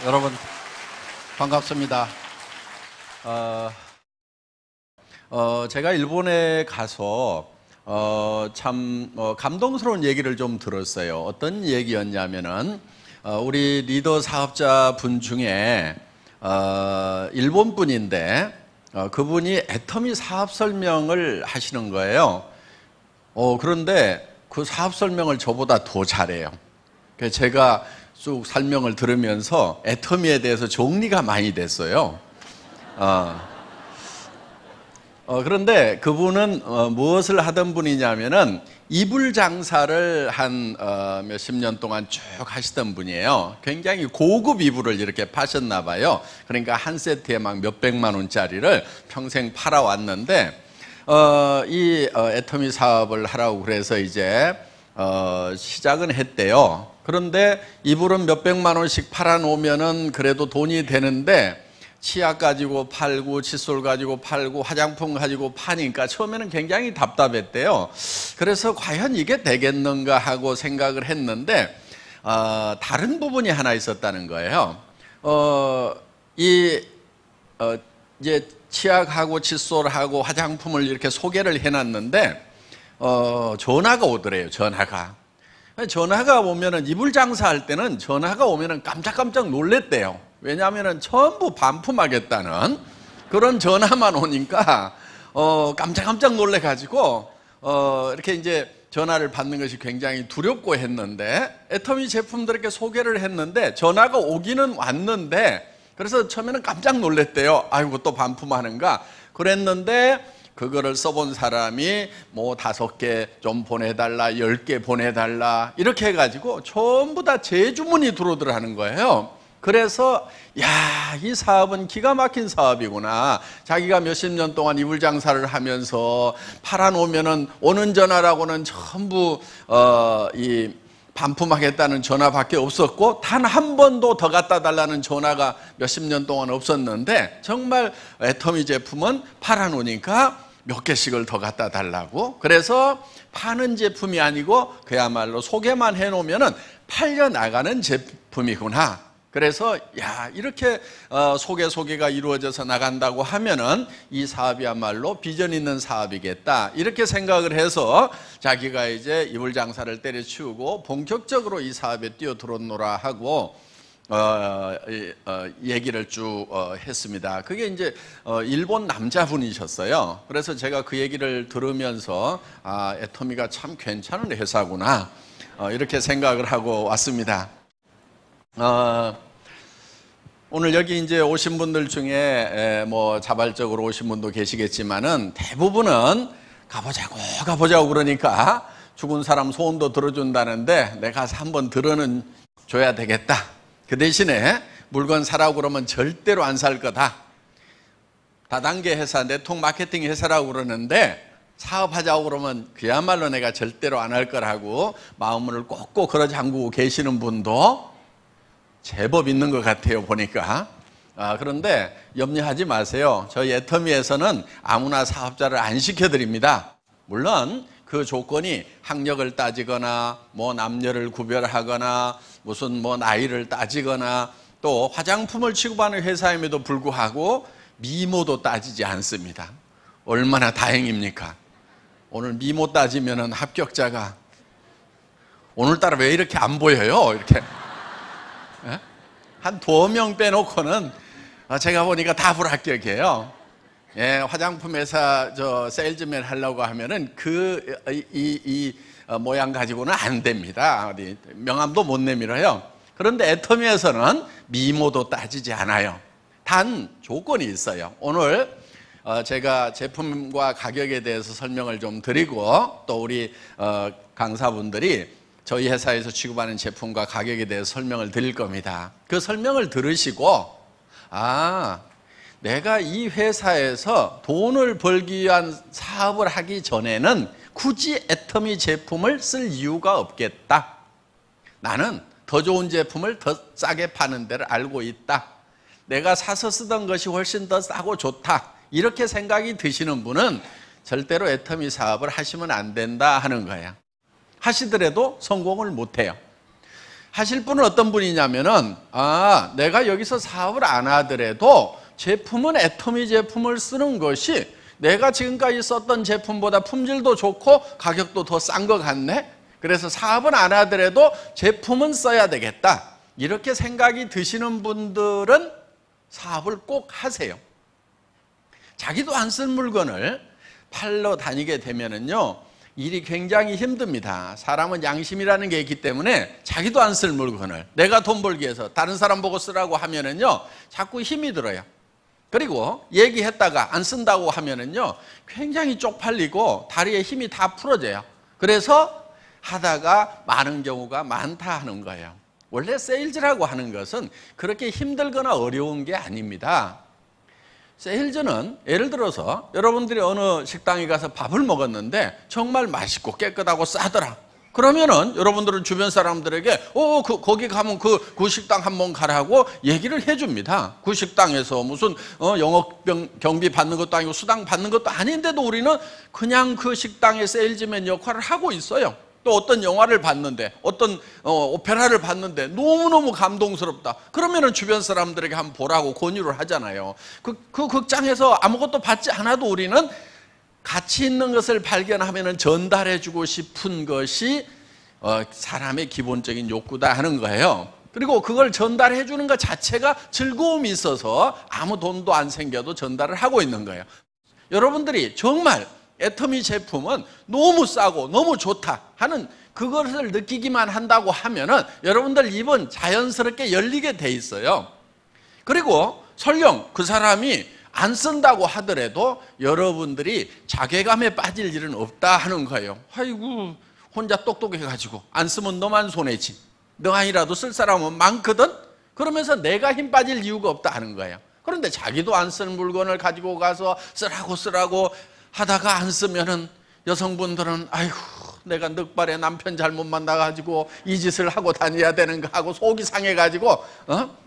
여러분 반갑습니다. 제가 일본에 가서 참 감동스러운 얘기를 좀 들었어요. 어떤 얘기였냐면은 우리 리더 사업자 분 중에 일본 분인데 그분이 애터미 사업 설명을 하시는 거예요. 그런데 그 사업 설명을 저보다 더 잘해요. 그래서 제가 쭉 설명을 들으면서 애터미에 대해서 정리가 많이 됐어요. 그런데 그분은 무엇을 하던 분이냐면은 이불 장사를 한 몇십 년 동안 쭉 하시던 분이에요. 굉장히 고급 이불을 이렇게 파셨나 봐요. 그러니까 한 세트에 막 몇백만 원짜리를 평생 팔아왔는데 이 애터미 사업을 하라고 그래서 이제 시작은 했대요. 그런데 이불은 몇백만 원씩 팔아놓으면은 그래도 돈이 되는데 치약 가지고 팔고 칫솔 가지고 팔고 화장품 가지고 파니까 처음에는 굉장히 답답했대요. 그래서 과연 이게 되겠는가 하고 생각을 했는데 다른 부분이 하나 있었다는 거예요. 이제 치약하고 칫솔하고 화장품을 이렇게 소개를 해놨는데 전화가 오더래요. 전화가 오면은 이불 장사할 때는 전화가 오면은 깜짝깜짝 놀랬대요. 왜냐하면은 전부 반품하겠다는 그런 전화만 오니까 깜짝깜짝 놀래가지고 이렇게 이제 전화를 받는 것이 굉장히 두렵고 했는데 애터미 제품들 이렇게 소개를 했는데 전화가 오기는 왔는데 그래서 처음에는 깜짝 놀랬대요. 아이고 또 반품하는가 그랬는데 그거를 써본 사람이 뭐 5개 좀 보내달라 10개 보내달라 이렇게 해가지고 전부 다 재주문이 들어오더라는 거예요. 그래서 이 사업은 기가 막힌 사업이구나. 자기가 몇십 년 동안 이불 장사를 하면서 팔아놓으면은 오는 전화라고는 전부 이 반품하겠다는 전화밖에 없었고 단 한 번도 더 갖다 달라는 전화가 몇십 년 동안 없었는데 정말 애터미 제품은 팔아놓으니까 몇 개씩을 더 갖다 달라고. 그래서 파는 제품이 아니고 그야말로 소개만 해놓으면은 팔려나가는 제품이구나. 그래서 이렇게 소개가 이루어져서 나간다고 하면은 이 사업이야말로 비전 있는 사업이겠다 이렇게 생각을 해서 자기가 이제 이불 장사를 때려치우고 본격적으로 이 사업에 뛰어들었노라 하고 얘기를 쭉 했습니다. 그게 이제 일본 남자분이셨어요. 그래서 제가 그 얘기를 들으면서 애터미가 참 괜찮은 회사구나 이렇게 생각을 하고 왔습니다. 오늘 여기 이제 오신 분들 중에 뭐 자발적으로 오신 분도 계시겠지만은 대부분은 가보자고 그러니까 죽은 사람 소원도 들어준다는데 내가 가서 한번 들어는 줘야 되겠다. 그 대신에 물건 사라고 그러면 절대로 안 살 거다. 다단계 회사, 네트워크 마케팅 회사라고 그러는데 사업하자고 그러면 그야말로 내가 절대로 안 할 거라고 마음을 꼭꼭 걸어 잠그고 계시는 분도 제법 있는 것 같아요 보니까. 그런데 염려하지 마세요. 저희 애터미에서는 아무나 사업자를 안 시켜드립니다. 물론 그 조건이 학력을 따지거나 뭐 남녀를 구별하거나 무슨 뭐 나이를 따지거나 또 화장품을 취급하는 회사임에도 불구하고 미모도 따지지 않습니다. 얼마나 다행입니까? 오늘 미모 따지면은 합격자가 오늘따라 왜 이렇게 안 보여요? 이렇게 한 2명 빼놓고는 제가 보니까 다 불합격이에요. 화장품 회사 세일즈맨 하려고 하면은 이 모양 가지고는 안 됩니다. 어디 명함도 못 내밀어요. 그런데 애터미에서는 미모도 따지지 않아요. 단 조건이 있어요. 오늘 제가 제품과 가격에 대해서 설명을 좀 드리고 또 우리 강사분들이 저희 회사에서 취급하는 제품과 가격에 대해서 설명을 드릴 겁니다. 그 설명을 들으시고 내가 이 회사에서 돈을 벌기 위한 사업을 하기 전에는 굳이 애터미 제품을 쓸 이유가 없겠다. 나는 더 좋은 제품을 더 싸게 파는 데를 알고 있다. 내가 사서 쓰던 것이 훨씬 더 싸고 좋다. 이렇게 생각이 드시는 분은 절대로 애터미 사업을 하시면 안 된다 하는 거예요. 하시더라도 성공을 못해요. 하실 분은 어떤 분이냐면은, 내가 여기서 사업을 안 하더라도 제품은 애터미 제품을 쓰는 것이 내가 지금까지 썼던 제품보다 품질도 좋고 가격도 더 싼 것 같네. 그래서 사업은 안 하더라도 제품은 써야 되겠다. 이렇게 생각이 드시는 분들은 사업을 꼭 하세요. 자기도 안 쓴 물건을 팔러 다니게 되면은요, 일이 굉장히 힘듭니다. 사람은 양심이라는 게 있기 때문에 자기도 안 쓸 물건을 내가 돈 벌기 위해서 다른 사람 보고 쓰라고 하면은요, 자꾸 힘이 들어요. 그리고 얘기했다가 안 쓴다고 하면은요, 굉장히 쪽팔리고 다리에 힘이 다 풀어져요. 그래서 하다가 많은 경우가 많다 하는 거예요. 원래 세일즈라고 하는 것은 그렇게 힘들거나 어려운 게 아닙니다. 세일즈는 예를 들어서 여러분들이 어느 식당에 가서 밥을 먹었는데 정말 맛있고 깨끗하고 싸더라. 그러면은 여러분들은 주변 사람들에게 거기 가면 그 식당 한번 가라고 얘기를 해줍니다. 그 식당에서 무슨 영업 경비 받는 것도 아니고 수당 받는 것도 아닌데도 우리는 그냥 그 식당의 세일즈맨 역할을 하고 있어요. 또 어떤 영화를 봤는데, 어떤 오페라를 봤는데 너무너무 감동스럽다. 그러면은 주변 사람들에게 한번 보라고 권유를 하잖아요. 그 극장에서 아무것도 받지 않아도 우리는 가치 있는 것을 발견하면은 전달해주고 싶은 것이 사람의 기본적인 욕구다 하는 거예요. 그리고 그걸 전달해주는 것 자체가 즐거움이 있어서 아무 돈도 안 생겨도 전달을 하고 있는 거예요. 여러분들이 정말 애터미 제품은 너무 싸고 너무 좋다 하는 그것을 느끼기만 한다고 하면은 여러분들 입은 자연스럽게 열리게 돼 있어요. 그리고 설령 그 사람이 안 쓴다고 하더라도 여러분들이 자괴감에 빠질 일은 없다 하는 거예요. 아이고, 혼자 똑똑해가지고 안 쓰면 너만 손해지. 너 아니라도 쓸 사람은 많거든? 그러면서 내가 힘 빠질 이유가 없다 하는 거예요. 그런데 자기도 안 쓰는 물건을 가지고 가서 쓰라고 하다가 안 쓰면은 여성분들은 아이고, 내가 늑발에 남편 잘못 만나가지고 이 짓을 하고 다녀야 되는가 하고 속이 상해가지고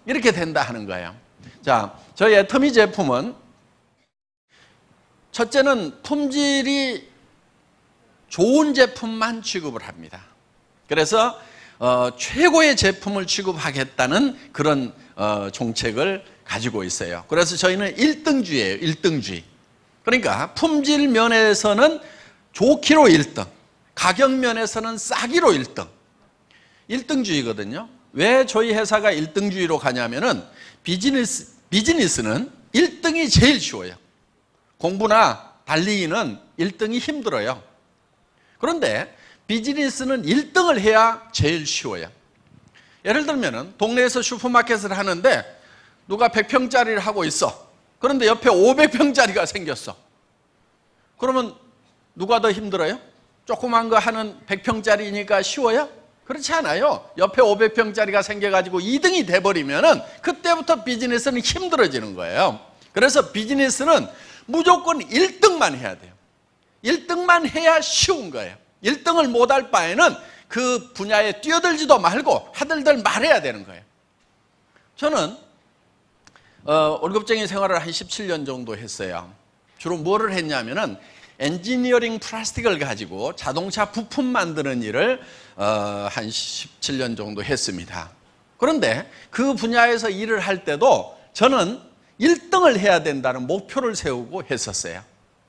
이렇게 된다 하는 거예요. 자, 저희 애터미 제품은 첫째는 품질이 좋은 제품만 취급을 합니다. 그래서 최고의 제품을 취급하겠다는 그런 정책을 가지고 있어요. 그래서 저희는 1등주의예요. 1등주의. 그러니까 품질 면에서는 좋기로 1등, 가격 면에서는 싸기로 1등. 1등주의거든요. 왜 저희 회사가 1등주의로 가냐면은 비즈니스는 1등이 제일 쉬워요. 공부나 달리기는 1등이 힘들어요. 그런데 비즈니스는 1등을 해야 제일 쉬워요. 예를 들면은 동네에서 슈퍼마켓을 하는데 누가 100평짜리를 하고 있어. 그런데 옆에 500평짜리가 생겼어. 그러면 누가 더 힘들어요? 조그만 거 하는 100평짜리니까 쉬워요? 그렇지 않아요. 옆에 500평짜리가 생겨가지고 2등이 돼버리면은 그때부터 비즈니스는 힘들어지는 거예요. 그래서 비즈니스는 무조건 1등만 해야 돼요. 1등만 해야 쉬운 거예요. 1등을 못할 바에는 그 분야에 뛰어들지도 말고 하들들 말해야 되는 거예요. 저는 월급쟁이 생활을 한 17년 정도 했어요. 주로 뭐를 했냐면은 엔지니어링 플라스틱을 가지고 자동차 부품 만드는 일을 한 17년 정도 했습니다. 그런데 그 분야에서 일을 할 때도 저는 1등을 해야 된다는 목표를 세우고 했었어요.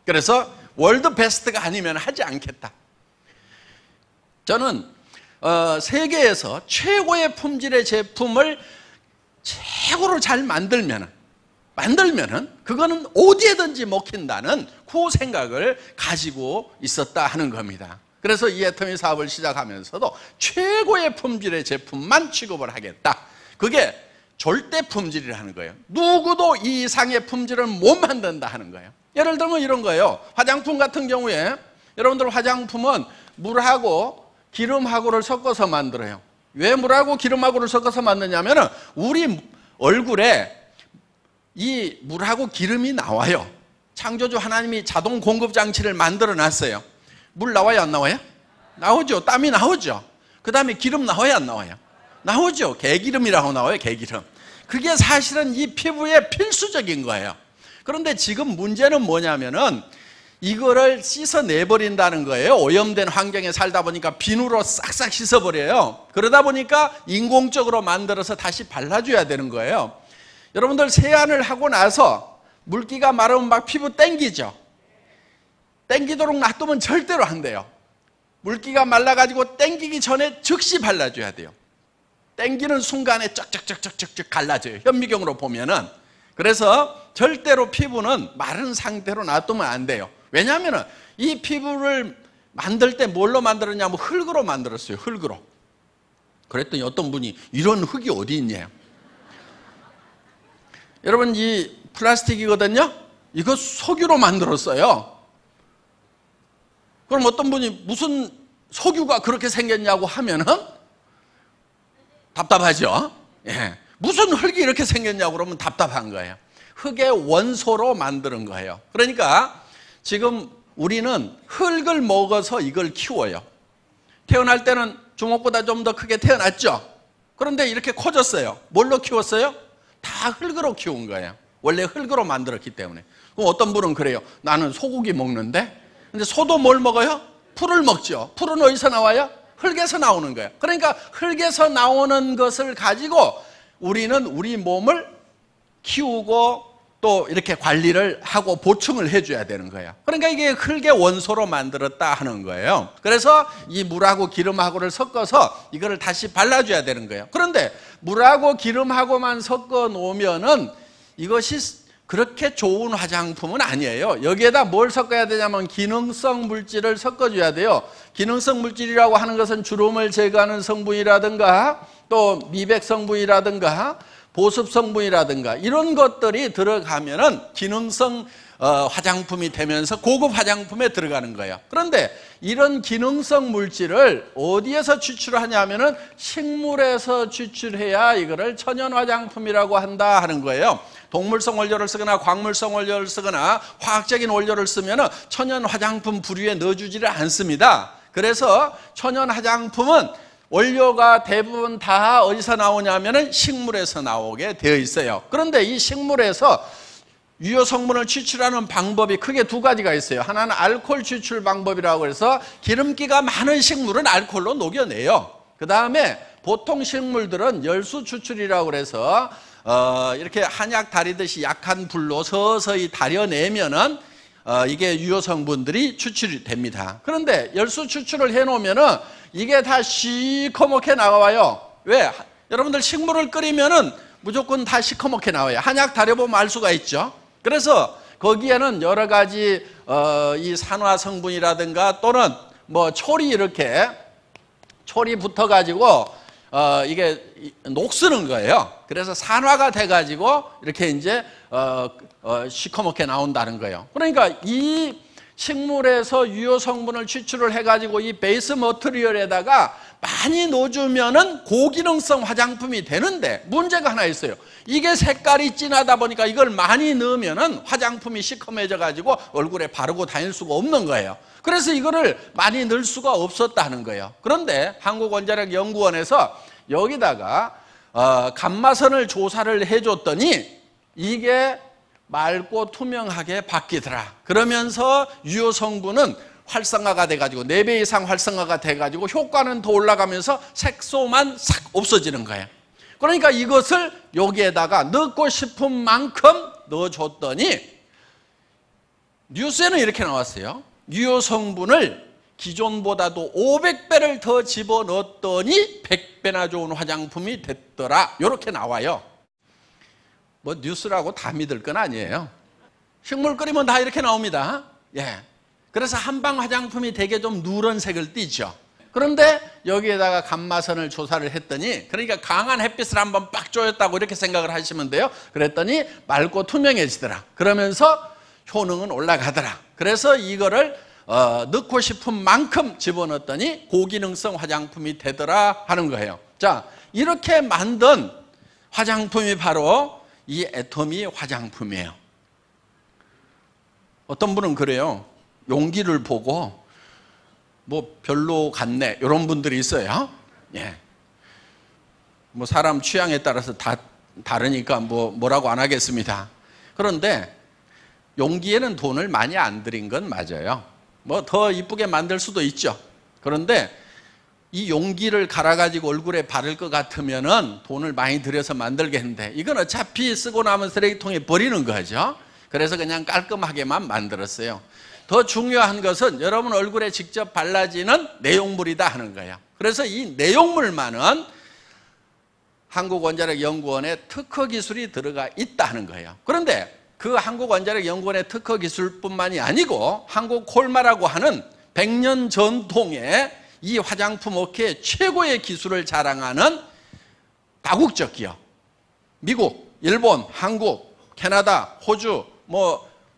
그래서 월드 베스트가 아니면 하지 않겠다. 저는 세계에서 최고의 품질의 제품을 최고로 잘 만들면은 그거는 어디에든지 먹힌다는 그 생각을 가지고 있었다 하는 겁니다. 그래서 이 애터미 사업을 시작하면서도 최고의 품질의 제품만 취급을 하겠다. 그게 절대 품질이라는 거예요. 누구도 이 이상의 품질을 못 만든다 하는 거예요. 예를 들면 이런 거예요. 화장품 같은 경우에 여러분들 화장품은 물하고 기름하고를 섞어서 만들어요. 왜 물하고 기름하고를 섞어서 만드냐면 우리 얼굴에 이 물하고 기름이 나와요. 창조주 하나님이 자동 공급 장치를 만들어 놨어요. 물 나와요, 안 나와요? 나오죠. 땀이 나오죠. 그 다음에 기름 나와요, 안 나와요? 나오죠. 개기름이라고 나와요, 개기름. 그게 사실은 이 피부에 필수적인 거예요. 그런데 지금 문제는 뭐냐면은 이거를 씻어내버린다는 거예요. 오염된 환경에 살다 보니까 비누로 싹싹 씻어버려요. 그러다 보니까 인공적으로 만들어서 다시 발라줘야 되는 거예요. 여러분들 세안을 하고 나서 물기가 마르면 막 피부 땡기죠. 땡기도록 놔두면 절대로 안 돼요. 물기가 말라가지고 땡기기 전에 즉시 발라줘야 돼요. 땡기는 순간에 쩍쩍쩍쩍쩍 갈라져요. 현미경으로 보면은. 그래서 절대로 피부는 마른 상태로 놔두면 안 돼요. 왜냐하면 이 피부를 만들 때 뭘로 만들었냐면 흙으로 만들었어요. 흙으로. 그랬더니 어떤 분이 이런 흙이 어디 있냐. 여러분, 이 플라스틱이거든요. 이거 석유로 만들었어요. 그럼 어떤 분이 무슨 석유가 그렇게 생겼냐고 하면은 답답하죠. 예. 무슨 흙이 이렇게 생겼냐고 그러면 답답한 거예요. 흙의 원소로 만드는 거예요. 그러니까 지금 우리는 흙을 먹어서 이걸 키워요. 태어날 때는 주먹보다 좀 더 크게 태어났죠. 그런데 이렇게 커졌어요. 뭘로 키웠어요? 다 흙으로 키운 거예요. 원래 흙으로 만들었기 때문에. 그럼 어떤 분은 그래요. 나는 소고기 먹는데, 근데 소도 뭘 먹어요? 풀을 먹죠. 풀은 어디서 나와요? 흙에서 나오는 거예요. 그러니까 흙에서 나오는 것을 가지고 우리는 우리 몸을 키우고 또 이렇게 관리를 하고 보충을 해줘야 되는 거예요. 그러니까 이게 흙의 원소로 만들었다 하는 거예요. 그래서 이 물하고 기름하고를 섞어서 이거를 다시 발라줘야 되는 거예요. 그런데 물하고 기름하고만 섞어 놓으면은 이것이 그렇게 좋은 화장품은 아니에요. 여기에다 뭘 섞어야 되냐면 기능성 물질을 섞어줘야 돼요. 기능성 물질이라고 하는 것은 주름을 제거하는 성분이라든가 또 미백 성분이라든가 보습 성분이라든가 이런 것들이 들어가면은 기능성 화장품이 되면서 고급 화장품에 들어가는 거예요. 그런데 이런 기능성 물질을 어디에서 추출하냐면은 식물에서 추출해야 이거를 천연 화장품이라고 한다 하는 거예요. 동물성 원료를 쓰거나 광물성 원료를 쓰거나 화학적인 원료를 쓰면은 천연 화장품 부류에 넣어주지를 않습니다. 그래서 천연 화장품은 원료가 대부분 다 어디서 나오냐면은 식물에서 나오게 되어 있어요. 그런데 이 식물에서 유효 성분을 추출하는 방법이 크게 두 가지가 있어요. 하나는 알코올 추출 방법이라고 해서 기름기가 많은 식물은 알코올로 녹여내요. 그 다음에 보통 식물들은 열수 추출이라고 해서 이렇게 한약 다리듯이 약한 불로 서서히 다려내면은 이게 유효 성분들이 추출이 됩니다. 그런데 열수 추출을 해놓으면은 이게 다 시커멓게 나와요. 왜? 여러분들 식물을 끓이면은 무조건 다 시커멓게 나와요. 한약 다려보면 알 수가 있죠. 그래서 거기에는 여러 가지 이 산화 성분이라든가 또는 뭐 촐이 이렇게 촐이 붙어가지고 이게 녹쓰는 거예요. 그래서 산화가 돼가지고 이렇게 이제 시커멓게 나온다는 거예요. 그러니까 이 식물에서 유효 성분을 추출을 해가지고 이 베이스 머티리얼에다가 많이 넣어주면은 고기능성 화장품이 되는데 문제가 하나 있어요. 이게 색깔이 진하다 보니까 이걸 많이 넣으면은 화장품이 시커매져가지고 얼굴에 바르고 다닐 수가 없는 거예요. 그래서 이거를 많이 넣을 수가 없었다는 거예요. 그런데 한국원자력연구원에서 여기다가 감마선을 조사를 해줬더니 이게 맑고 투명하게 바뀌더라. 그러면서 유효 성분은 활성화가 돼가지고 4배 이상 활성화가 돼가지고 효과는 더 올라가면서 색소만 싹 없어지는 거예요. 그러니까 이것을 여기에다가 넣고 싶은 만큼 넣어줬더니 뉴스에는 이렇게 나왔어요. 유효 성분을 기존보다도 500배를 더 집어넣었더니 100배나 좋은 화장품이 됐더라. 이렇게 나와요. 뭐 뉴스라고 다 믿을 건 아니에요. 식물 끓이면 다 이렇게 나옵니다. 예. 그래서 한방 화장품이 되게 좀 누런색을 띠죠. 그런데 여기에다가 감마선을 조사를 했더니 그러니까 강한 햇빛을 한번 빡 쬐었다고 이렇게 생각을 하시면 돼요. 그랬더니 맑고 투명해지더라. 그러면서 효능은 올라가더라. 그래서 이거를 넣고 싶은 만큼 집어넣었더니 고기능성 화장품이 되더라 하는 거예요. 자, 이렇게 만든 화장품이 바로 이 애터미 화장품이에요. 어떤 분은 그래요. 용기를 보고 뭐 별로 같네 이런 분들이 있어요. 예. 뭐 사람 취향에 따라서 다 다르니까 뭐라고 안 하겠습니다. 그런데 용기에는 돈을 많이 안 들인 건 맞아요. 뭐 더 이쁘게 만들 수도 있죠. 그런데 이 용기를 갈아가지고 얼굴에 바를 것 같으면은 돈을 많이 들여서 만들겠는데 이건 어차피 쓰고 나면 쓰레기통에 버리는 거죠. 그래서 그냥 깔끔하게만 만들었어요. 더 중요한 것은 여러분 얼굴에 직접 발라지는 내용물이다 하는 거예요. 그래서 이 내용물만은 한국원자력연구원의 특허 기술이 들어가 있다 하는 거예요. 그런데 그 한국원자력연구원의 특허 기술뿐만이 아니고 한국콜마라고 하는 100년 전통의 이 화장품 업계의 최고의 기술을 자랑하는 다국적 기업, 미국, 일본, 한국, 캐나다, 호주,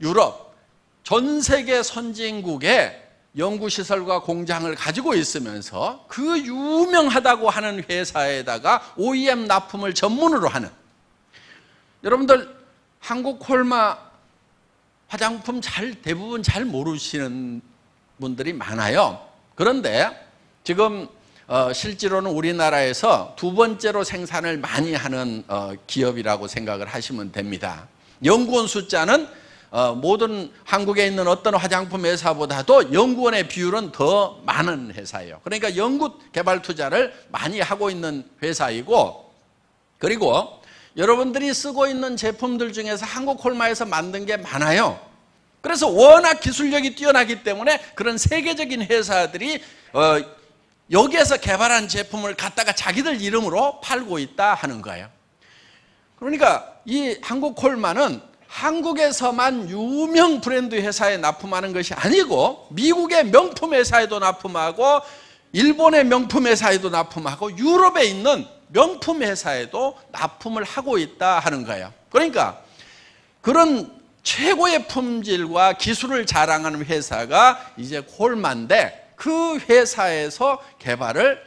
유럽, 전 세계 선진국의 연구시설과 공장을 가지고 있으면서 그 유명하다고 하는 회사에다가 OEM 납품을 전문으로 하는, 여러분들 한국 콜마 화장품 대부분 잘 모르시는 분들이 많아요. 그런데 지금 실제로는 우리나라에서 두 번째로 생산을 많이 하는 기업이라고 생각을 하시면 됩니다. 연구원 숫자는 모든 한국에 있는 어떤 화장품 회사보다도 연구원의 비율은 더 많은 회사예요. 그러니까 연구 개발 투자를 많이 하고 있는 회사이고, 그리고 여러분들이 쓰고 있는 제품들 중에서 한국콜마에서 만든 게 많아요. 그래서 워낙 기술력이 뛰어나기 때문에 그런 세계적인 회사들이 여기에서 개발한 제품을 갖다가 자기들 이름으로 팔고 있다 하는 거예요. 그러니까 이 한국콜마는 한국에서만 유명 브랜드 회사에 납품하는 것이 아니고 미국의 명품 회사에도 납품하고 일본의 명품 회사에도 납품하고 유럽에 있는 명품 회사에도 납품을 하고 있다 하는 거예요. 그러니까 그런 최고의 품질과 기술을 자랑하는 회사가 이제 콜마인데 그 회사에서 개발을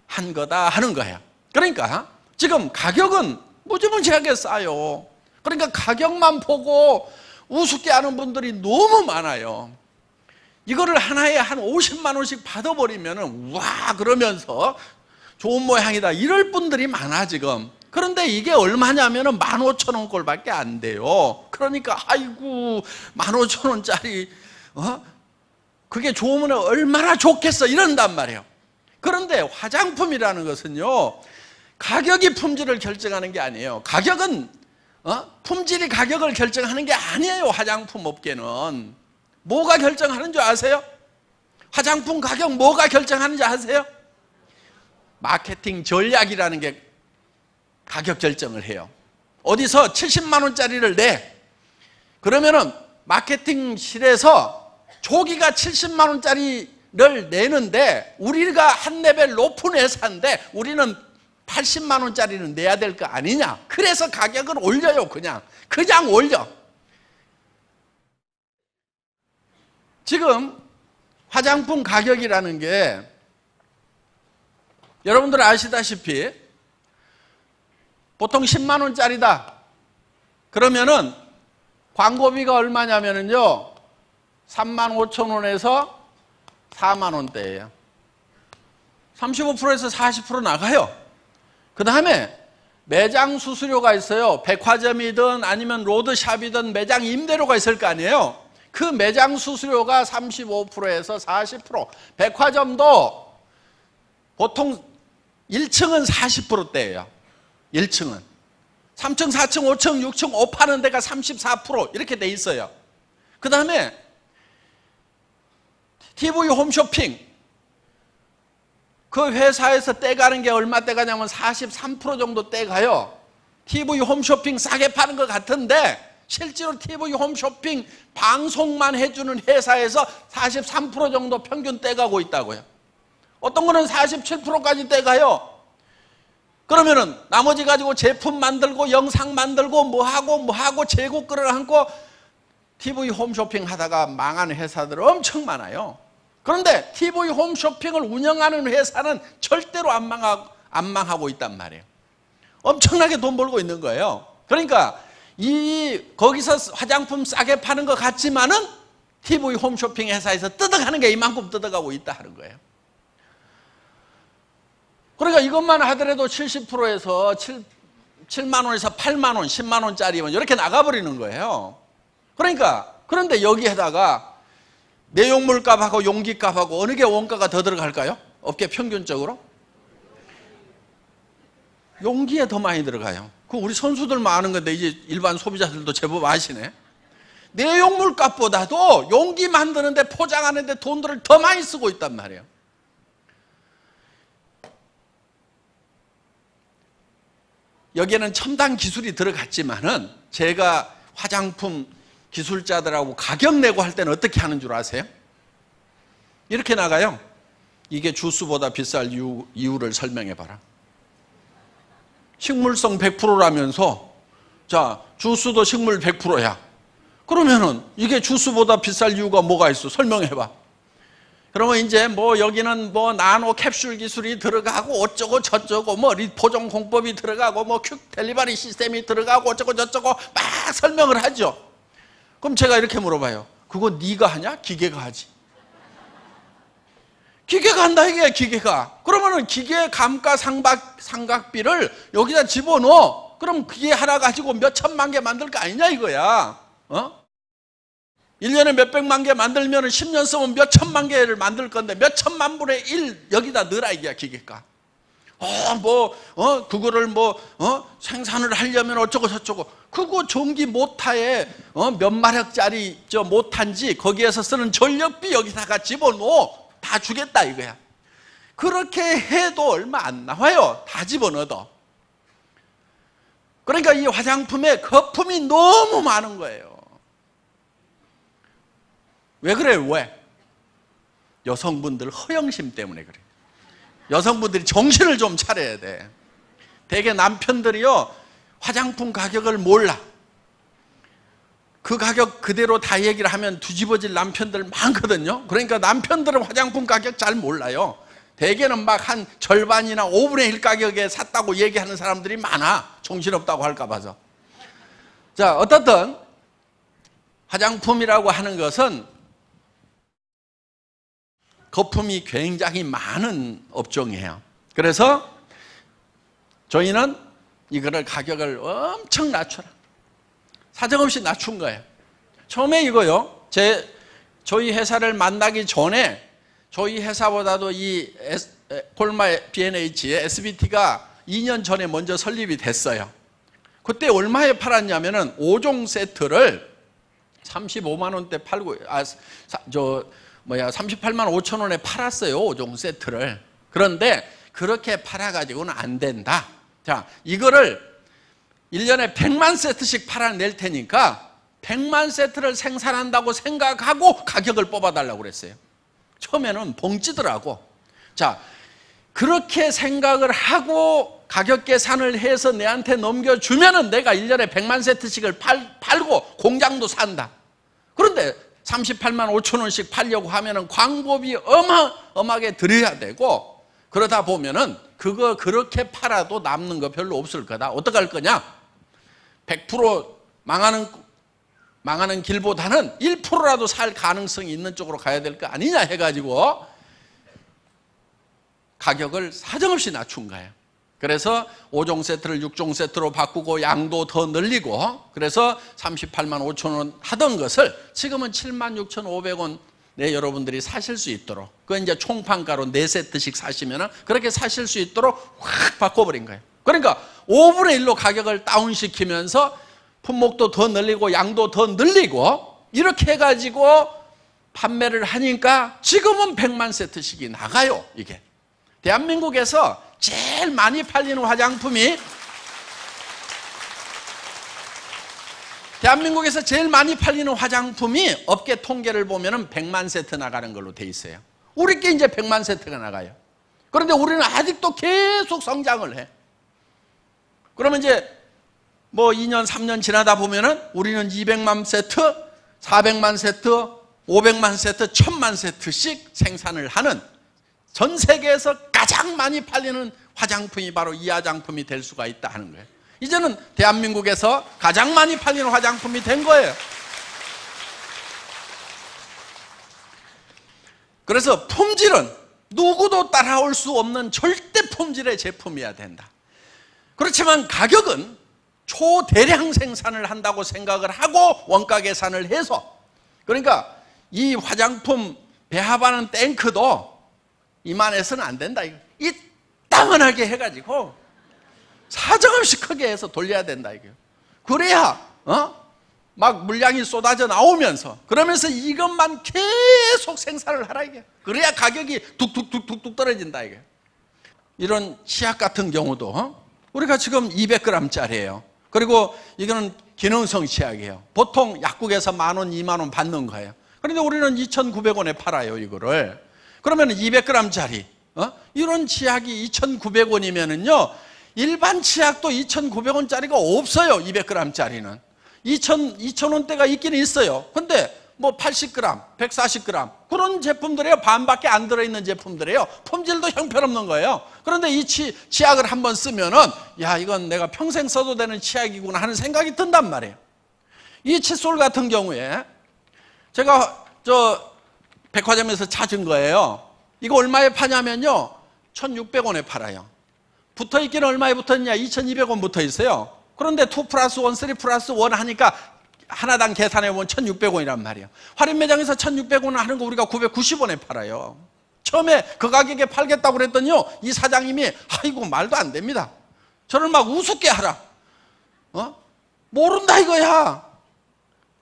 한 거다 하는 거예요. 그러니까 지금 가격은 무지무지하게 싸요. 그러니까 가격만 보고 우습게 하는 분들이 너무 많아요. 이거를 하나에 한 50만 원씩 받아버리면 와 그러면서 좋은 모양이다 이럴 분들이 많아 지금. 그런데 이게 얼마냐면 15,000원 꼴밖에 안 돼요. 그러니까 아이고 15,000원짜리 그게 좋으면 얼마나 좋겠어 이런단 말이에요. 그런데 화장품이라는 것은요 가격이 품질을 결정하는 게 아니에요. 가격은 품질이 가격을 결정하는 게 아니에요. 화장품 업계는 뭐가 결정하는 줄 아세요? 화장품 가격 뭐가 결정하는지 아세요? 마케팅 전략이라는 게 가격 결정을 해요. 어디서 70만 원짜리를 내. 그러면은 마케팅실에서 조기가 70만 원짜리를 내는데 우리가 한 레벨 높은 회사인데 우리는 80만 원짜리는 내야 될 거 아니냐. 그래서 가격을 올려요. 그냥 올려. 지금 화장품 가격이라는 게 여러분들 아시다시피 보통 10만 원짜리다. 그러면은 광고비가 얼마냐면요 3만 5천 원에서 4만 원대예요. 35%에서 40% 나가요. 그 다음에 매장 수수료가 있어요. 백화점이든 아니면 로드샵이든 매장 임대료가 있을 거 아니에요. 그 매장 수수료가 35%에서 40%. 백화점도 보통 1층은 40%대예요. 1층은 3층, 4층, 5층, 6층 옷 파는 데가 34% 이렇게 돼 있어요. 그 다음에 TV 홈쇼핑 그 회사에서 떼가는 게 얼마 떼가냐면 43% 정도 떼가요. TV 홈쇼핑 싸게 파는 것 같은데 실제로 TV 홈쇼핑 방송만 해주는 회사에서 43% 정도 평균 떼가고 있다고요. 어떤 거는 47%까지 떼가요. 그러면은 나머지 가지고 제품 만들고 영상 만들고 뭐하고 재고 끌어안고 TV 홈쇼핑 하다가 망하는 회사들 엄청 많아요. 그런데 TV 홈쇼핑을 운영하는 회사는 절대로 안 망하고 있단 말이에요. 엄청나게 돈 벌고 있는 거예요. 그러니까 거기서 화장품 싸게 파는 것 같지만은 TV 홈쇼핑 회사에서 뜯어가는 게 이만큼 뜯어가고 있다 하는 거예요. 그러니까 이것만 하더라도 70%에서 7만 원에서 8만 원, 10만 원짜리면 이렇게 나가버리는 거예요. 그러니까 그런데 여기에다가 내용물 값하고 용기 값하고 어느 게 원가가 더 들어갈까요? 업계 평균적으로? 용기에 더 많이 들어가요. 그 우리 선수들만 아는 건데 이제 일반 소비자들도 제법 아시네. 내용물 값보다도 용기 만드는데 포장하는데 돈들을 더 많이 쓰고 있단 말이에요. 여기에는 첨단 기술이 들어갔지만은 제가 화장품 기술자들하고 가격 내고 할 때는 어떻게 하는 줄 아세요? 이렇게 나가요. 이게 주스보다 비쌀 이유를 설명해 봐라. 식물성 100%라면서 자, 주스도 식물 100%야. 그러면은 이게 주스보다 비쌀 이유가 뭐가 있어? 설명해 봐. 그러면 이제 뭐 여기는 뭐 나노 캡슐 기술이 들어가고 어쩌고 저쩌고 뭐 리포종 공법이 들어가고 뭐 퀵 델리버리 시스템이 들어가고 어쩌고 저쩌고 막 설명을 하죠. 그럼 제가 이렇게 물어봐요. 그거 네가 하냐? 기계가 하지. 기계가 한다 이게 기계가. 그러면은 기계 감가 삼각비를 여기다 집어넣어. 그럼 기계 하나 가지고 몇 천만 개 만들 거 아니냐 이거야. 1년에 몇백만 개 만들면 10년 쓰면 몇 천만 개를 만들 건데 몇 천만 분의 1 여기다 넣으라 이게 기계가. 그거를 생산을 하려면 어쩌고 저쩌고. 그거 전기 모타에 몇 마력짜리 모타인지 거기에서 쓰는 전력비 여기다가 집어넣어. 다 주겠다 이거야. 그렇게 해도 얼마 안 나와요. 다 집어넣어도. 그러니까 이 화장품에 거품이 너무 많은 거예요. 왜 그래요? 왜? 여성분들 허영심 때문에 그래요. 여성분들이 정신을 좀 차려야 돼. 대개 남편들이요 화장품 가격을 몰라. 그 가격 그대로 다 얘기를 하면 뒤집어질 남편들 많거든요. 그러니까 남편들은 화장품 가격 잘 몰라요. 대개는 막 한 절반이나 5분의 1 가격에 샀다고 얘기하는 사람들이 많아. 정신없다고 할까 봐서. 자, 어떻든 화장품이라고 하는 것은 거품이 굉장히 많은 업종이에요. 그래서 저희는 이거를 가격을 엄청 낮춰라. 사정없이 낮춘 거예요. 처음에 이거요. 저희 회사를 만나기 전에 저희 회사보다도 이 콜마 B&H의 SBT가 2년 전에 먼저 설립이 됐어요. 그때 얼마에 팔았냐면은 5종 세트를 35만 원대 팔고 38만 5천 원에 팔았어요. 5종 세트를. 그런데 그렇게 팔아가지고는 안 된다. 자, 이거를 1년에 100만 세트씩 팔아낼 테니까 100만 세트를 생산한다고 생각하고 가격을 뽑아달라고 그랬어요. 처음에는 벙찌더라고. 자, 그렇게 생각을 하고 가격 계산을 해서 내한테 넘겨주면은 내가 1년에 100만 세트씩을 팔고 공장도 산다. 그런데 38만 5천 원씩 팔려고 하면은 광고비 어마어마하게 들여야 되고, 그러다 보면은 그거 그렇게 팔아도 남는 거 별로 없을 거다. 어떡할 거냐? 100% 망하는 길보다는 1%라도 살 가능성이 있는 쪽으로 가야 될 거 아니냐 해가지고 가격을 사정없이 낮춘 거예요. 그래서 5종 세트를 6종 세트로 바꾸고 양도 더 늘리고, 그래서 38만 5천 원 하던 것을 지금은 7만 6,500원 내 여러분들이 사실 수 있도록, 그 이제 총판가로 4세트씩 사시면 그렇게 사실 수 있도록 확 바꿔버린 거예요. 그러니까 5분의 1로 가격을 다운시키면서 품목도 더 늘리고 양도 더 늘리고 이렇게 해가지고 판매를 하니까 지금은 100만 세트씩이 나가요. 이게 대한민국에서 제일 많이 팔리는 화장품이, 대한민국에서 제일 많이 팔리는 화장품이 업계 통계를 보면 100만 세트 나가는 걸로 돼 있어요. 우리께 이제 100만 세트가 나가요. 그런데 우리는 아직도 계속 성장을 해. 그러면 이제 뭐 2년, 3년 지나다 보면은 우리는 200만 세트, 400만 세트, 500만 세트, 1000만 세트씩 생산을 하는, 전 세계에서 가장 많이 팔리는 화장품이 바로 이 화장품이 될 수가 있다 하는 거예요. 이제는 대한민국에서 가장 많이 팔리는 화장품이 된 거예요. 그래서 품질은 누구도 따라올 수 없는 절대 품질의 제품이어야 된다. 그렇지만 가격은 초대량 생산을 한다고 생각을 하고 원가 계산을 해서 그러니까 이 화장품 배합하는 탱크도 이만해서는 안 된다. 이따만하게 해가지고 사정없이 크게 해서 돌려야 된다. 이거. 그래야 막 물량이 쏟아져 나오면서 그러면서 이것만 계속 생산을 하라 이게. 그래야 가격이 뚝뚝뚝뚝뚝 떨어진다 이게. 이런 치약 같은 경우도 우리가 지금 200g짜리예요. 그리고 이거는 기능성 치약이에요. 보통 약국에서 10,000원, 20,000원 받는 거예요. 그런데 우리는 2,900원에 팔아요, 이거를. 그러면 200g짜리 이런 치약이 2,900원이면은요, 일반 치약도 2,900원짜리가 없어요. 200g짜리는 2,000원대가 있기는 있어요. 근데 뭐 80g, 140g 그런 제품들이에요. 반밖에 안 들어있는 제품들이에요. 품질도 형편없는 거예요. 그런데 이 치약을 한번 쓰면은 야, 이건 내가 평생 써도 되는 치약이구나 하는 생각이 든단 말이에요. 이 칫솔 같은 경우에 제가 백화점에서 찾은 거예요. 이거 얼마에 파냐면요, 1,600원에 팔아요. 붙어있기는 얼마에 붙어있냐? 2,200원 붙어있어요. 그런데 2+1, 3+1 하니까 하나당 계산해보면 1,600원이란 말이에요. 할인 매장에서 1,600원 하는 거 우리가 990원에 팔아요. 처음에 그 가격에 팔겠다고 그랬더니요, 이 사장님이 아이고 말도 안 됩니다. 저를 막 우습게 하라. 모른다 이거야.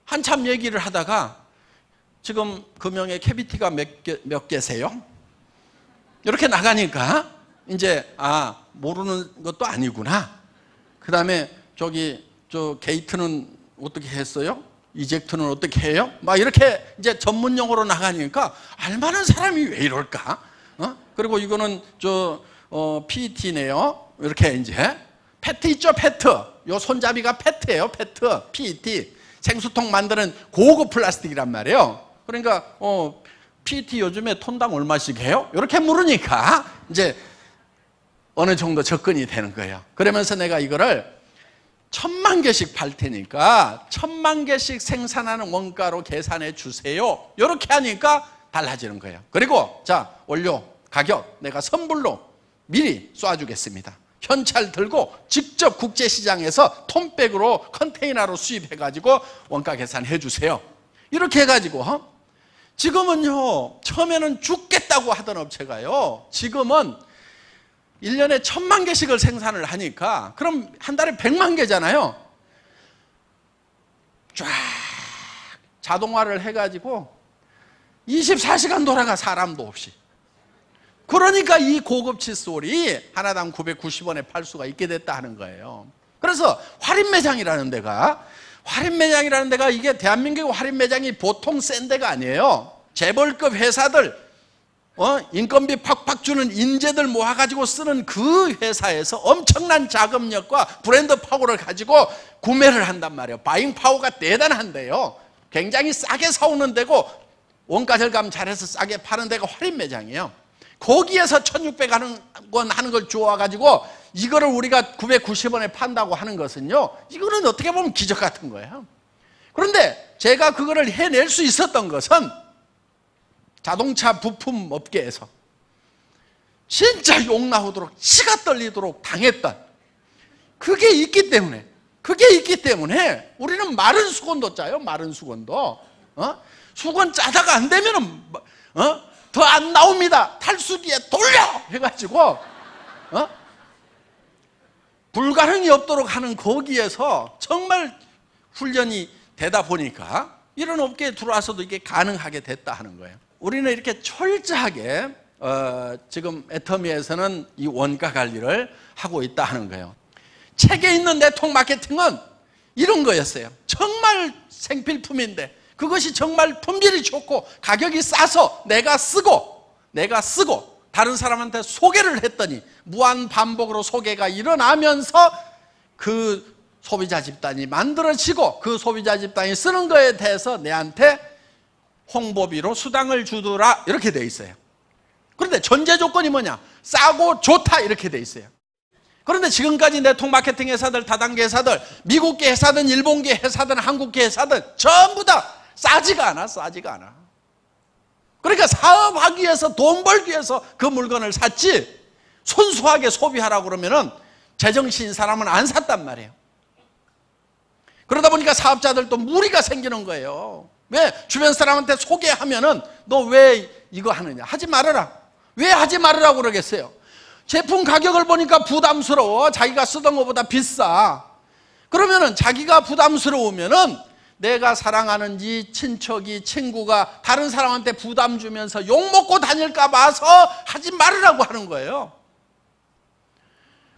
한참 얘기를 하다가 지금 금형에 캐비티가 몇 개세요? 이렇게 나가니까 이제 모르는 것도 아니구나. 그 다음에 저 게이트는 어떻게 했어요? 이젝트는 어떻게 해요? 막 이렇게 이제 전문 용어로 나가니까 알만한 사람이 왜 이럴까? 그리고 이거는 PET네요. 이렇게 이제 페트 있죠, 페트. 요 손잡이가 페트예요, 페트. PET. 생수통 만드는 고급 플라스틱이란 말이에요. 그러니까 PET 요즘에 톤당 얼마씩 해요? 이렇게 물으니까 이제 어느 정도 접근이 되는 거예요. 그러면서 내가 이거를 1,000만 개씩 팔 테니까 1,000만 개씩 생산하는 원가로 계산해 주세요. 이렇게 하니까 달라지는 거예요. 그리고 자, 원료 가격 내가 선불로 미리 쏴주겠습니다. 현찰 들고 직접 국제시장에서 톤백으로 컨테이너로 수입해가지고 원가 계산해 주세요. 이렇게 해가지고 지금은요, 처음에는 죽겠다고 하던 업체가요, 지금은 1년에 1,000만 개씩을 생산을 하니까 그럼 한 달에 100만 개잖아요. 쫙 자동화를 해가지고 24시간 돌아가, 사람도 없이. 그러니까 이 고급 칫솔이 하나당 990원에 팔 수가 있게 됐다 하는 거예요. 그래서 할인매장이라는 데가 이게 대한민국 할인매장이 보통 센 데가 아니에요. 재벌급 회사들, 인건비 팍팍 주는 인재들 모아가지고 쓰는 그 회사에서 엄청난 자금력과 브랜드 파워를 가지고 구매를 한단 말이에요. 바잉 파워가 대단한데요, 굉장히 싸게 사오는 데고 원가 절감 잘해서 싸게 파는 데가 할인 매장이에요. 거기에서 1,600원 하는 걸 주워가지고 이거를 우리가 990원에 판다고 하는 것은요, 이거는 어떻게 보면 기적 같은 거예요. 그런데 제가 그거를 해낼 수 있었던 것은 자동차 부품 업계에서 진짜 욕 나오도록 치가 떨리도록 당했던 그게 있기 때문에 우리는 마른 수건도 짜요. 마른 수건도 수건 짜다가 안 되면은 더 안 나옵니다. 탈수기에 돌려 해가지고 불가능이 없도록 하는 거기에서 정말 훈련이 되다 보니까 이런 업계에 들어와서도 이게 가능하게 됐다 하는 거예요. 우리는 이렇게 철저하게 지금 애터미에서는 이 원가 관리를 하고 있다 하는 거예요. 책에 있는 네트워크 마케팅은 이런 거였어요. 정말 생필품인데 그것이 정말 품질이 좋고 가격이 싸서 내가 쓰고 다른 사람한테 소개를 했더니 무한 반복으로 소개가 일어나면서 그 소비자 집단이 만들어지고 그 소비자 집단이 쓰는 거에 대해서 내한테 홍보비로 수당을 주더라, 이렇게 돼 있어요. 그런데 전제 조건이 뭐냐? 싸고 좋다, 이렇게 돼 있어요. 그런데 지금까지 네트워크 마케팅 회사들, 다단계 회사들, 미국계 회사든 일본계 회사든 한국계 회사든 전부 다 싸지가 않아. 그러니까 사업하기 위해서, 돈 벌기 위해서 그 물건을 샀지 순수하게 소비하라고 그러면은 제정신인 사람은 안 샀단 말이에요. 그러다 보니까 사업자들도 무리가 생기는 거예요. 왜 주변 사람한테 소개하면은 너 왜 이거 하느냐? 하지 말아라. 왜 하지 말으라고 그러겠어요? 제품 가격을 보니까 부담스러워. 자기가 쓰던 것보다 비싸. 그러면은 자기가 부담스러우면은 내가 사랑하는 친척이, 친구가 다른 사람한테 부담 주면서 욕먹고 다닐까 봐서 하지 말으라고 하는 거예요.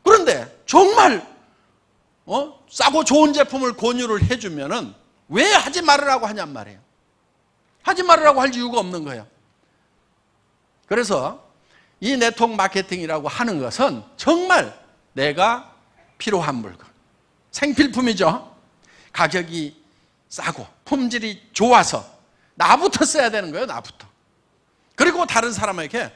그런데 정말 싸고 좋은 제품을 권유를 해주면은 왜 하지 말으라고 하냔 말이에요. 하지 말으라고 할 이유가 없는 거예요. 그래서 이 네트워크 마케팅이라고 하는 것은 정말 내가 필요한 물건, 생필품이죠. 가격이 싸고 품질이 좋아서 나부터 써야 되는 거예요. 나부터. 그리고 다른 사람에게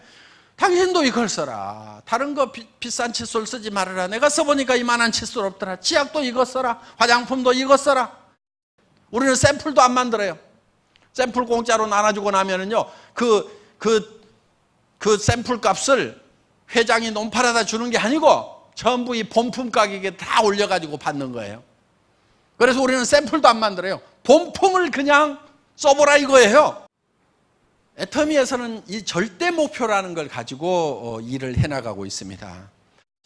당신도 이걸 써라. 다른 거 비싼 칫솔 쓰지 말아라. 내가 써보니까 이만한 칫솔 없더라. 치약도 이거 써라. 화장품도 이거 써라. 우리는 샘플도 안 만들어요. 샘플 공짜로 나눠주고 나면은요, 그 샘플 값을 회장이 논팔아다 주는 게 아니고 전부 이 본품 가격에 다 올려가지고 받는 거예요. 그래서 우리는 샘플도 안 만들어요. 본품을 그냥 써보라 이거예요. 애터미에서는 이 절대 목표라는 걸 가지고 일을 해나가고 있습니다.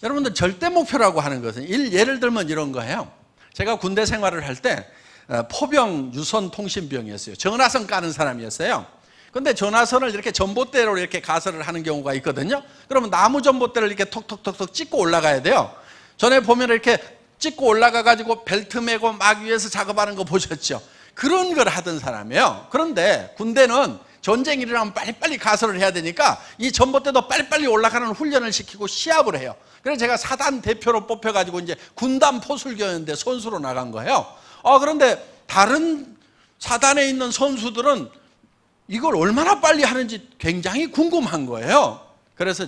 여러분들 절대 목표라고 하는 것은 예를 들면 이런 거예요. 제가 군대 생활을 할 때 포병 유선통신병이었어요. 전화선 까는 사람이었어요. 근데 전화선을 이렇게 전봇대로 이렇게 가설을 하는 경우가 있거든요. 그러면 나무 전봇대를 이렇게 톡톡톡톡 찍고 올라가야 돼요. 전에 보면 이렇게 찍고 올라가 가지고 벨트 메고 막 위에서 작업하는 거 보셨죠? 그런 걸 하던 사람이에요. 그런데 군대는 전쟁이 일어나면 빨리빨리 가설을 해야 되니까 이 전봇대도 빨리빨리 올라가는 훈련을 시키고 시합을 해요. 그래서 제가 사단 대표로 뽑혀가지고 이제 군단 포술교였는데 선수로 나간 거예요. 그런데 다른 사단에 있는 선수들은 이걸 얼마나 빨리 하는지 굉장히 궁금한 거예요. 그래서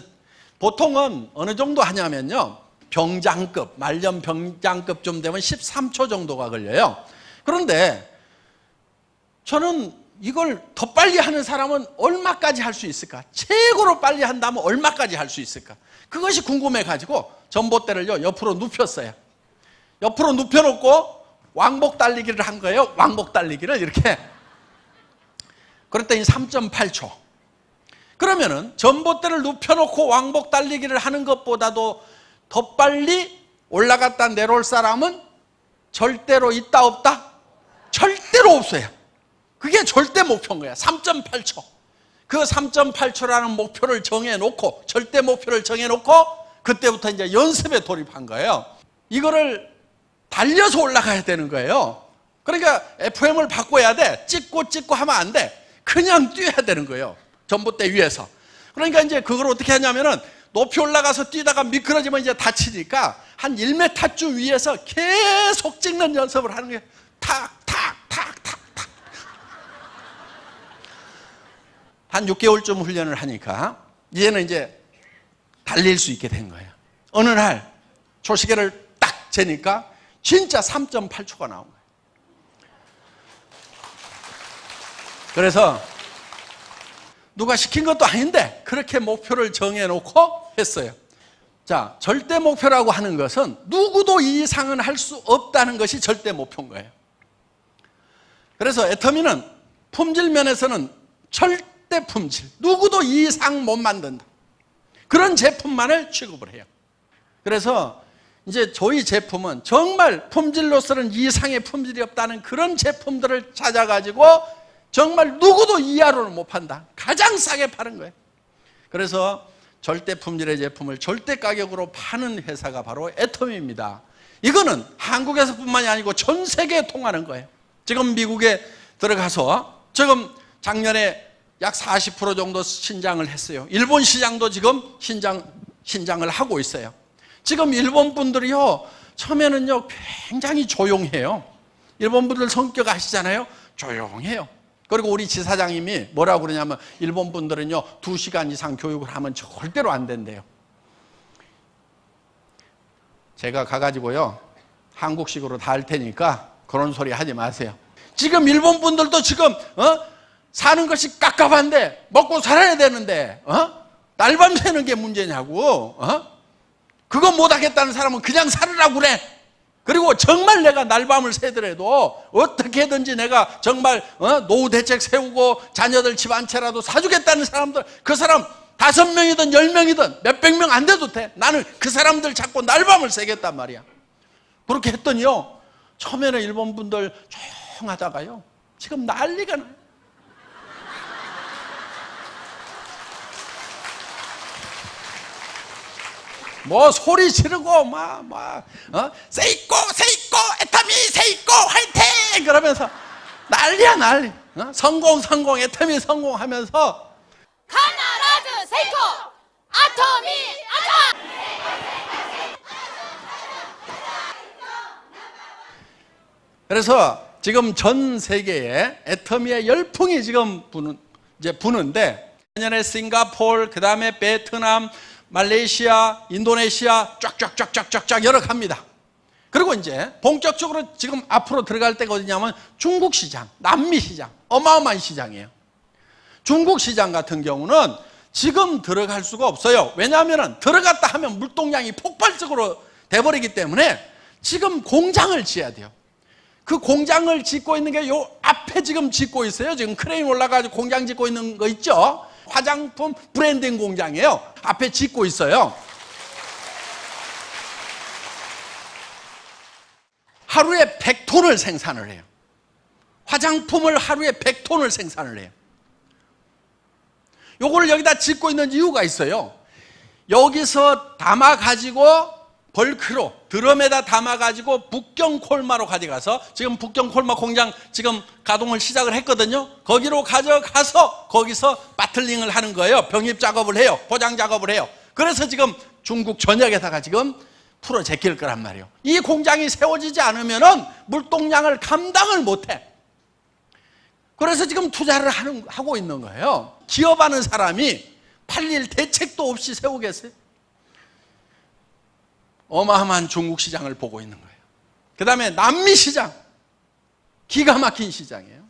보통은 어느 정도 하냐면요, 병장급, 말년 병장급 좀 되면 13초 정도가 걸려요. 그런데 저는 이걸 더 빨리 하는 사람은 얼마까지 할 수 있을까? 최고로 빨리 한다면 얼마까지 할 수 있을까? 그것이 궁금해가지고 전봇대를요 옆으로 눕혔어요. 옆으로 눕혀놓고 왕복 달리기를 한 거예요. 왕복 달리기를 이렇게. 그랬더니 3.8초. 그러면은 전봇대를 눕혀놓고 왕복 달리기를 하는 것보다도 더 빨리 올라갔다 내려올 사람은 절대로 있다 없다? 절대로 없어요. 그게 절대 목표인 거야. 3.8초. 그 3.8초라는 목표를 정해놓고, 절대 목표를 정해놓고 그때부터 이제 연습에 돌입한 거예요. 이거를 달려서 올라가야 되는 거예요. 그러니까 FM을 바꿔야 돼. 찍고 하면 안 돼. 그냥 뛰어야 되는 거예요. 전봇대 위에서. 그러니까 이제 그걸 어떻게 하냐면은 높이 올라가서 뛰다가 미끄러지면 이제 다치니까 한 1m쯤 위에서 계속 찍는 연습을 하는 거예요. 탁. 한 6개월쯤 훈련을 하니까 이제는 이제 달릴 수 있게 된 거예요. 어느 날 초시계를 딱 재니까 진짜 3.8초가 나온 거예요. 그래서 누가 시킨 것도 아닌데 그렇게 목표를 정해놓고 했어요. 자, 절대 목표라고 하는 것은 누구도 이 이상은 할 수 없다는 것이 절대 목표인 거예요. 그래서 애터미는 품질 면에서는 절대 품질, 누구도 이 이상 못 만든다. 그런 제품만을 취급을 해요. 그래서 이제 저희 제품은 정말 품질로서는 이상의 품질이 없다는 그런 제품들을 찾아가지고 정말 누구도 이하로는 못 판다. 가장 싸게 파는 거예요. 그래서 절대 품질의 제품을 절대 가격으로 파는 회사가 바로 애터미입니다. 이거는 한국에서뿐만이 아니고 전 세계에 통하는 거예요. 지금 미국에 들어가서 지금 작년에 약 40% 정도 신장을 했어요. 일본 시장도 지금 신장을 하고 있어요. 지금 일본 분들이요, 처음에는요 굉장히 조용해요. 일본 분들 성격 아시잖아요. 조용해요. 그리고 우리 지사장님이 뭐라고 그러냐면 일본 분들은요 2시간 이상 교육을 하면 절대로 안 된대요. 제가 가가지고요 한국식으로 다 할 테니까 그런 소리 하지 마세요. 지금 일본 분들도 지금 사는 것이 깝깝한데 먹고 살아야 되는데 날밤 새는 게 문제냐고. 그거 못하겠다는 사람은 그냥 살으라고 그래. 그리고 정말 내가 날밤을 새더라도 어떻게든지 내가 정말 노후 대책 세우고 자녀들 집 한 채라도 사주겠다는 사람들, 그 사람 5명이든 10명이든 몇백 명 안 돼도 돼. 나는 그 사람들 잡고 날밤을 새겠단 말이야. 그렇게 했더니요, 처음에는 일본 분들 조용하다가요, 지금 난리가 나요. 뭐 소리 지르고 세이코 세이코 애터미 세이코 화이팅 그러면서 난리야 난리. 성공 성공 애터미 성공하면서 카나라즈 세이코 아토미 아타. 그래서 지금 전 세계에 애터미의 열풍이 지금 부는데, 내년에 싱가포르, 그 다음에 베트남, 말레이시아, 인도네시아 쫙쫙쫙쫙쫙 여러 갑니다. 그리고 이제 본격적으로 지금 앞으로 들어갈 때가 어디냐면 중국 시장, 남미 시장, 어마어마한 시장이에요. 중국 시장 같은 경우는 지금 들어갈 수가 없어요. 왜냐하면 들어갔다 하면 물동량이 폭발적으로 돼버리기 때문에 지금 공장을 지어야 돼요. 그 공장을 짓고 있는 게 요 앞에 지금 짓고 있어요. 지금 크레인 올라가지고 공장 짓고 있는 거 있죠? 화장품 브랜딩 공장이에요. 앞에 짓고 있어요. 하루에 100톤을 생산을 해요. 화장품을 하루에 100톤을 생산을 해요. 요거를 여기다 짓고 있는 이유가 있어요. 여기서 담아가지고 벌크로 드럼에다 담아가지고 북경 콜마로 가져가서, 지금 북경 콜마 공장 지금 가동을 시작을 했거든요. 거기로 가져가서 거기서 바틀링을 하는 거예요. 병입 작업을 해요. 포장 작업을 해요. 그래서 지금 중국 전역에다가 지금 풀어 제낄 거란 말이에요. 이 공장이 세워지지 않으면은 물동량을 감당을 못해. 그래서 지금 투자를 하고 있는 거예요. 기업하는 사람이 팔릴 대책도 없이 세우겠어요? 어마어마한 중국 시장을 보고 있는 거예요. 그 다음에 남미 시장, 기가 막힌 시장이에요.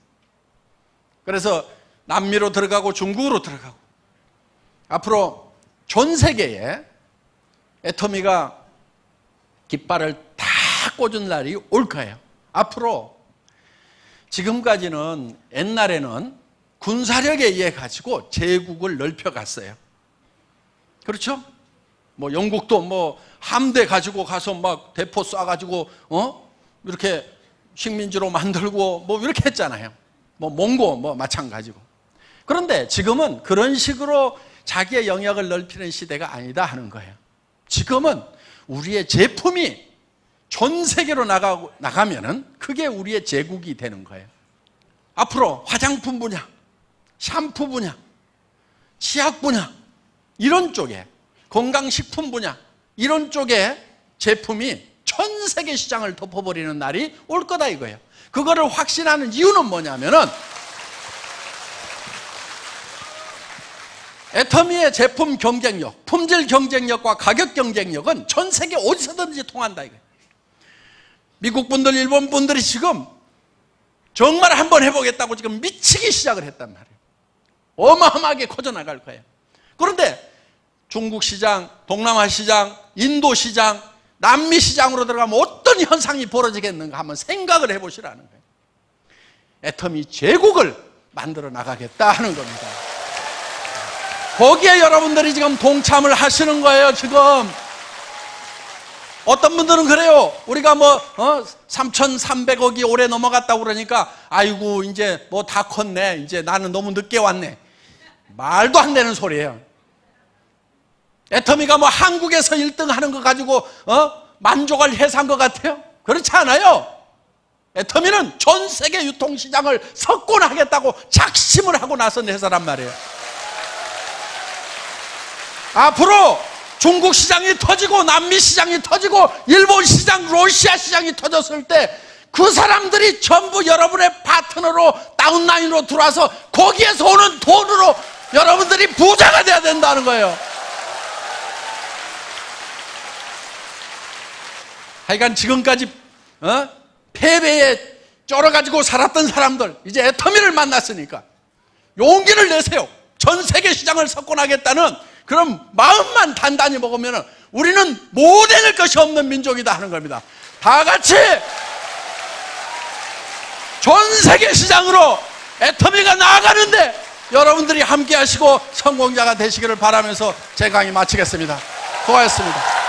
그래서 남미로 들어가고 중국으로 들어가고, 앞으로 전 세계에 애터미가 깃발을 다 꽂은 날이 올 거예요. 앞으로 지금까지는, 옛날에는 군사력에 의해 가지고 제국을 넓혀갔어요. 그렇죠? 뭐 영국도 뭐 함대 가지고 가서 막 대포 쏴가지고 이렇게 식민지로 만들고 뭐 이렇게 했잖아요. 뭐 몽고 뭐 마찬가지고. 그런데 지금은 그런 식으로 자기의 영역을 넓히는 시대가 아니다 하는 거예요. 지금은 우리의 제품이 전 세계로 나가면은 그게 우리의 제국이 되는 거예요. 앞으로 화장품 분야, 샴푸 분야, 치약 분야, 이런 쪽에, 건강식품 분야, 이런 쪽에 제품이 전 세계 시장을 덮어버리는 날이 올 거다 이거예요. 그거를 확신하는 이유는 뭐냐면은, 애터미의 제품 경쟁력, 품질 경쟁력과 가격 경쟁력은 전 세계 어디서든지 통한다 이거예요. 미국 분들, 일본 분들이 지금 정말 한번 해보겠다고 지금 미치기 시작을 했단 말이에요. 어마어마하게 커져나갈 거예요. 그런데 중국 시장, 동남아 시장, 인도 시장, 남미 시장으로 들어가면 어떤 현상이 벌어지겠는가 한번 생각을 해보시라는 거예요. 애터미 제국을 만들어 나가겠다 하는 겁니다. 거기에 여러분들이 지금 동참을 하시는 거예요. 지금 어떤 분들은 그래요. 우리가 뭐 3,300억이 올해 넘어갔다고 그러니까 아이고 이제 뭐 다 컸네, 이제 나는 너무 늦게 왔네. 말도 안 되는 소리예요. 애터미가 뭐 한국에서 1등 하는 거 가지고 만족할 회사인 것 같아요? 그렇지 않아요. 애터미는 전 세계 유통시장을 석권하겠다고 작심을 하고 나선 회사란 말이에요. 앞으로 중국 시장이 터지고 남미 시장이 터지고 일본 시장, 러시아 시장이 터졌을 때 그 사람들이 전부 여러분의 파트너로 다운라인으로 들어와서 거기에서 오는 돈으로 여러분들이 부자가 돼야 된다는 거예요. 하여간 지금까지 패배에 쩔어가지고 살았던 사람들, 이제 애터미를 만났으니까 용기를 내세요. 전 세계 시장을 석권하겠다는 그런 마음만 단단히 먹으면 우리는 못 해낼 것이 없는 민족이다 하는 겁니다. 다 같이 전 세계 시장으로 애터미가 나아가는데 여러분들이 함께 하시고 성공자가 되시기를 바라면서 제 강의 마치겠습니다. 수고하셨습니다.